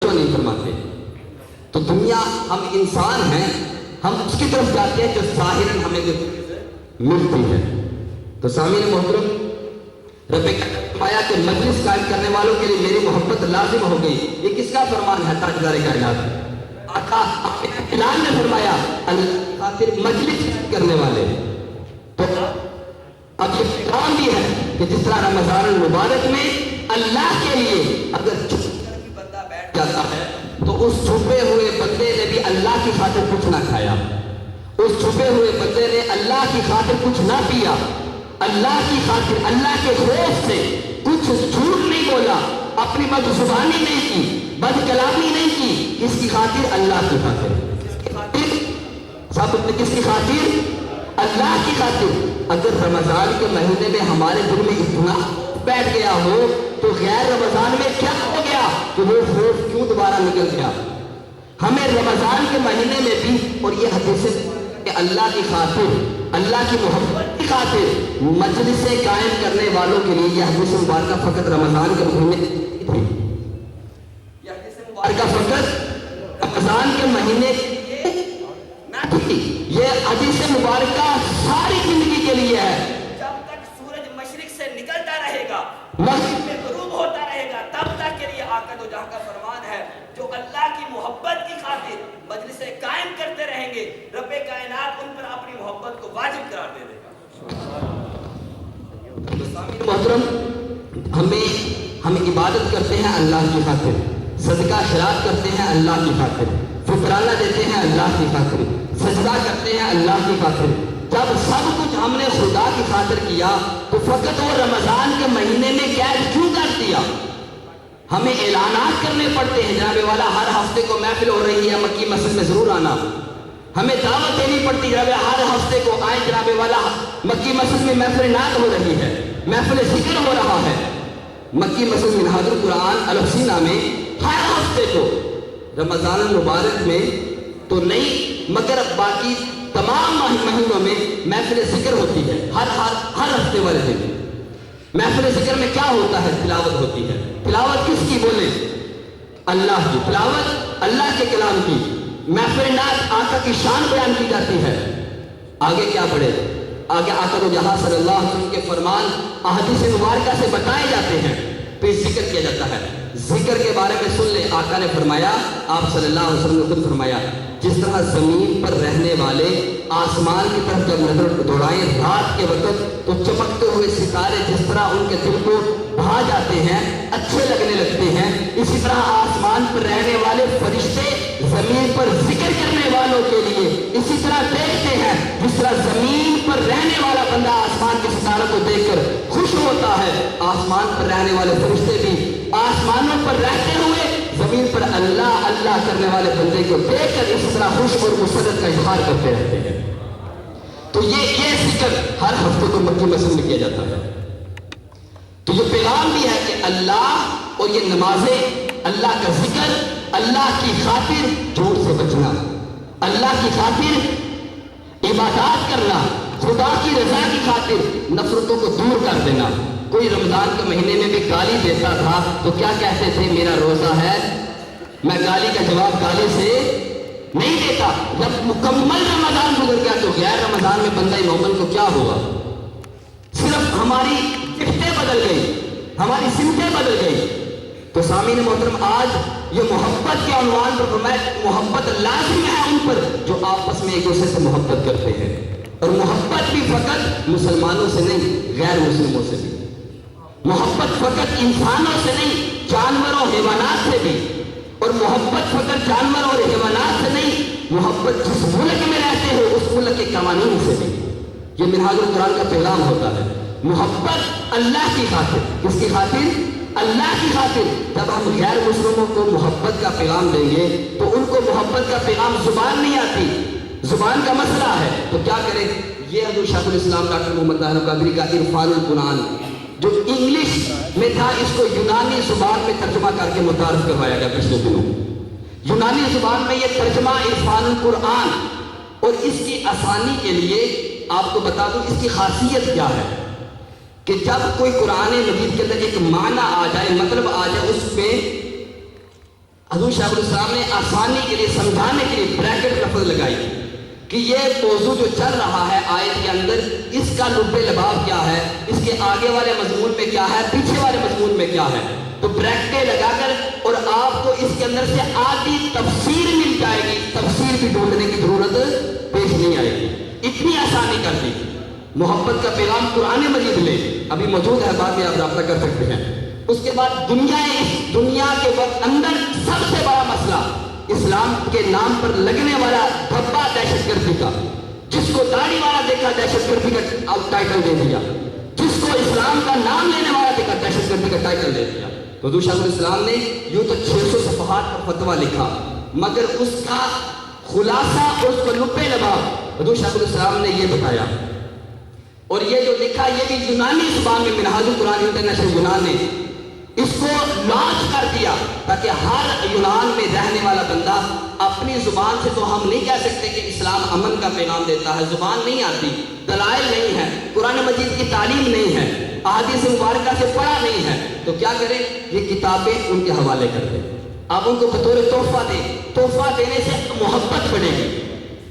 نہیں فرماتے. تو دنیا ہم انسان ہیں, ہم اس کی طرف جاتے ہیں جو ظاہراً ہمیں ملتی ہے. تو سامعین محترم, رب نے فرمایا کہ مجلس قائم کرنے والوں کے لیے میری محبت لازم ہو گئی. یہ کس کا فرمان ہے؟ تاجدار کائنات آقا اعلان نے فرمایا اللہ خاطر مجلس کرنے والے. تو اب یہ پیغام بھی ہے کہ جس طرح رمضان المبارک میں اللہ کے لیے اگر بندہ بیٹھ جاتا ہے تو اس چھپے ہوئے بندے نے بھی اللہ کی خاطر کچھ نہ کھایا, اس چھپے ہوئے بندے نے اللہ کی خاطر کچھ نہ پیا, اللہ کی خاطر اللہ کے خوف سے کچھ جھوٹ نہیں بولا, اپنی بد زبانی نہیں کی, بد کلامی نہیں کی, اس کی خاطر اللہ کی خاطر. سب کس کی خاطر؟ اللہ کی خاطر. اگر رمضان کے مہینے میں ہمارے دل میں اتنا بیٹھ گیا ہو تو غیر رمضان میں کیا ہو گیا کہ وہ خوف کیوں دوبارہ نکل گیا؟ ہمیں رمضان کے مہینے میں بھی, اور یہ حدیث کہ اللہ کی خاطر, اللہ کی محبت کی خاطر مجلسیں قائم کرنے والوں کے لیے یہ حدیث مبارکہ فقط رمضان کے مہینے تھی. یہ حدیث مبارکہ فقط رمضان کے مہینے نہ تھی, یہ حدیث مبارکہ ساری زندگی کے لیے ہے. جب تک سورج مشرق سے نکلتا رہے گا, مغرب میں غروب ہوتا رہے گا, تب تک کے لیے آقا دو جہاں کا فرمان ہے جو اللہ کی محبت کی خاطر مجلسیں قائم کرتے رہیں گے, رب کائنات ان پر اپنی محبت کو واجب قرار دے دے گا. محترم, ہم عبادت کرتے ہیں اللہ کی خاطر, صدقہ خیرات کرتے ہیں اللہ کی خاطر, فطرانہ دیتے ہیں اللہ کی خاطر, سجدہ کرتے ہیں اللہ کی خاطر. جب سب کچھ ہم نے خدا کی خاطر کیا تو فقط وہ رمضان کے مہینے میں قید کیوں کر دیا؟ ہمیں اعلانات کرنے پڑتے ہیں, جناب والا ہر ہفتے کو محفل ہو رہی ہے, مکی مسجد میں ضرور آنا. ہمیں دعوت دینی پڑتی ہے, ہر ہفتے کو آئیں جناب والا مکی مسجد میں محفل نعت ہو رہی ہے, محفل ذکر ہو رہا ہے. مکی مسجد منہاج القرآن الحسینہ میں ہر ہفتے کو رمضان المبارک میں تو نہیں مگر باقی تمام مہینوں میں محفل ذکر ہوتی ہے. ہر ہفتے والے دن محفل ذکر میں کیا ہوتا ہے؟ تلاوت ہوتی ہے. تلاوت کس کی بولیں؟ اللہ کی. تلاوت اللہ کے کلام کی. محفل نعت آقا کی شان بیان کی جاتی ہے. آگے کیا پڑھے؟ آگے آقا دو جہاں صلی اللہ علیہ وسلم کے فرمان احادیث مبارکہ سے بتائے جاتے ہیں, پھر ذکر کیا جاتا ہے. ذکر کے بارے میں سن لیں. آقا نے فرمایا, آپ صلی اللہ علیہ وسلم نے خود فرمایا, جس طرح زمین پر رہنے والے آسمان کی طرف جب نظر دوڑائیں رات کے وقت تو چمکتے ہوئے ستارے جس طرح ان کے دل کو بھا جاتے ہیں, اچھے لگنے لگتے ہیں, اسی طرح آسمان پر رہنے والے فرشتے زمین پر ذکر کرنے والوں کے لیے اسی طرح دیکھتے ہیں جس طرح زمین پر رہنے والا بندہ آسمان کے ستاروں کو دیکھ کر خوش ہوتا ہے. آسمان پر رہنے والے فرشتے بھی آسمانوں پر رہتے ہوئے زمین پر اللہ اللہ کرنے والے بندے کو دیکھ کر اس طرح خوش اور مسرت کا اظہار کرتے رہتے ہیں. تو یہ ذکر ہر ہفتے کو مکی مسجد میں کیا جاتا ہے. تو یہ پیغام بھی ہے کہ اللہ اور یہ نمازیں, اللہ کا ذکر, اللہ کی خاطر جھوٹ سے بچنا, اللہ کی خاطر عبادات کرنا, خدا کی رضا کی خاطر نفرتوں کو دور کر دینا. کوئی رمضان کے مہینے میں بھی گالی دیتا تھا تو کیا کہتے تھے؟ میرا روزہ ہے. میں گالی کا جواب گالی سے نہیں دیتا. جب مکمل رمضان گزر گیا تو غیر رمضان میں بندہ مومن کو کیا ہوگا؟ صرف ہماری گفتیں بدل گئی, ہماری سمتیں بدل گئی. تو سامعین محترم, آج یہ محبت کے عنوان پر فرمایا محبت لازم ہے ان پر جو آپس میں ایک دوسرے سے محبت کرتے ہیں, اور محبت بھی فقط مسلمانوں سے نہیں غیر مسلموں سے بھی, محبت فقط انسانوں سے نہیں جانوروں حیوانات سے بھی, اور محبت فقط جانور اور حیوانات سے نہیں, محبت جس ملک میں رہتے ہو اس ملک کے قوانین سے بھی. یہ منہاج القرآن کا پیغام ہوتا ہے. محبت اللہ کی خاطر. کس کی خاطر؟ اللہ کی خاطر. جب ہم غیر مسلموں کو محبت کا پیغام دیں گے تو ان کو محبت کا پیغام زبان نہیں آتی, زبان کا مسئلہ ہے, تو کیا کریں؟ یہ حضور شیخ الاسلام ڈاکٹر محمد طاہر قادری کا عرفان القرآن جو انگلش میں تھا, اس کو یونانی زبان میں ترجمہ کر کے متعارف کروایا گیا پچھلے دنوں. یونانی زبان میں یہ ترجمہ عرفان القرآن, اور اس کی آسانی کے لیے آپ کو بتا دوں اس کی خاصیت کیا ہے کہ جب کوئی قرآن مجید کے اندر ایک معنی آ جائے, مطلب آ جائے, اس پہ حضور شیخ الاسلام نے آسانی کے لیے سمجھانے کے لیے بریکٹ لفظ لگائی کہ یہ موضوع جو چل رہا ہے آیت کے اندر، اس کا لب لباب کیا ہے، اس کے آگے والے مضمون میں کیا ہے، پیچھے والے مضمون میں کیا ہے. تو بریکٹیں لگا کر اور آپ کو اس کے اندر سے آدھی تفسیر مل جائے گی، تفسیر بھی ڈھونڈنے کی ضرورت پیش نہیں آئے گی. اتنی آسانی کر دی. محبت کا پیغام قرآن مجید لے ابھی موجود ہے، بعد میں آپ رابطہ کر سکتے ہیں. اس کے بعد دنیا کے وقت اندر سب سے بڑا مسئلہ اسلام کے نام پر لگنے والا دھبا دہشت گردی کا، جس کو داڑھی والا دیکھا دہشت گردی کا ٹائٹل دے دیا، جس کو اسلام کا نام لینے والا دیکھا دہشت گردی کا ٹائٹل دے دیا. تو حضور شیخ الاسلام نے یوں تو 600 صفحات کا فتویٰ لکھا، مگر اس کا خلاصہ اور اس کو لب لباب حضور شیخ الاسلام نے یہ بتایا. اور یہ جو لکھا یہ بھی یونانی زبان میں منہاج القرآن انٹرنیشنل یونان نے اس کو لانچ کر دیا تاکہ ہر یونان میں رہنے والا بندہ اپنی زبان سے، تو ہم نہیں کہہ سکتے کہ اسلام امن کا پیغام دیتا ہے، زبان نہیں آتی، دلائل نہیں ہے، قرآن مجید کی تعلیم نہیں ہے، احادیث مبارکہ سے پڑھا نہیں ہے، تو کیا کریں؟ یہ کتابیں ان کے حوالے کر دیں. آپ ان کو بطور تحفہ دیں. تحفہ دینے سے محبت بڑھے گی،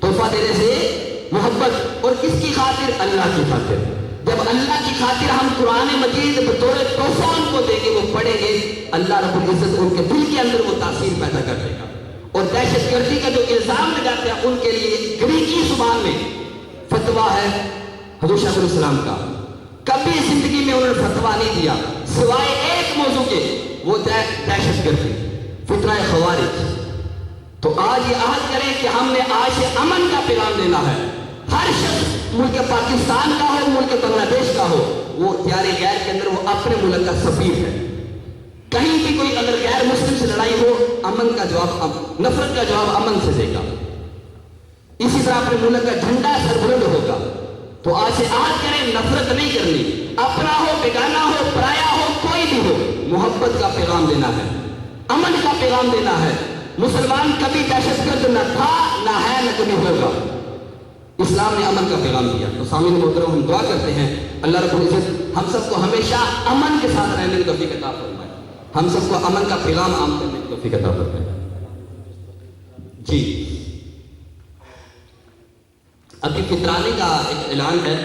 تحفہ دینے سے محبت. اور کس کی خاطر؟ اللہ کی خاطر. جب اللہ کی خاطر ہم قرآن مجید بطور تحفہ ان کو دیں گے، وہ پڑھیں گے، اللہ رب العزت ان کے دل کے اندر وہ تاثیر پیدا کر دے گا. اور دہشت گردی کا جو الزام لگاتے ہیں ان کے لیے گریکی زبان میں فتویٰ ہے حضور شیخ الاسلام کا. کبھی زندگی میں انہوں نے فتویٰ نہیں دیا سوائے ایک موضوع کے، وہ دہشت گردی، فتنہ خوارج. تو آج یہ عہد کریں کہ ہم نے آج سے امن کا پیغام دینا ہے. ہر شخص ملک پاکستان کا ہو، ملک بنگلہ دیش کا ہو، وہ اختیار غیر کے اندر وہ اپنے ملک کا سفیر ہے. کہیں بھی کوئی اگر غیر مسلم سے لڑائی ہو، امن کا جواب، نفرت کا جواب امن سے دے گا. اسی طرح اپنے ملک کا جھنڈا سربلند ہوگا. تو آج سے عہد کریں نفرت نہیں کرنی، اپنا ہو، بیگانہ ہو، پرایا ہو، کوئی بھی ہو، محبت کا پیغام دینا ہے، امن کا پیغام دینا ہے. مسلمان کبھی دہشت گرد نہ تھا، نہ ہے، نہ کبھی ہوگا. اسلام نے امن کا پیغام دیا. تو سامعین محترم، ہم دعا کرتے ہیں اللہ رب العزت ہم سب کو ہمیشہ امن کے ساتھ رہنے کی توفیق عطا فرمائے، ہم سب کو امن کا پیغام عام کرنے کی توفیق عطا فرمائے. جی ابھی فطرانے کا ایک اعلان ہے.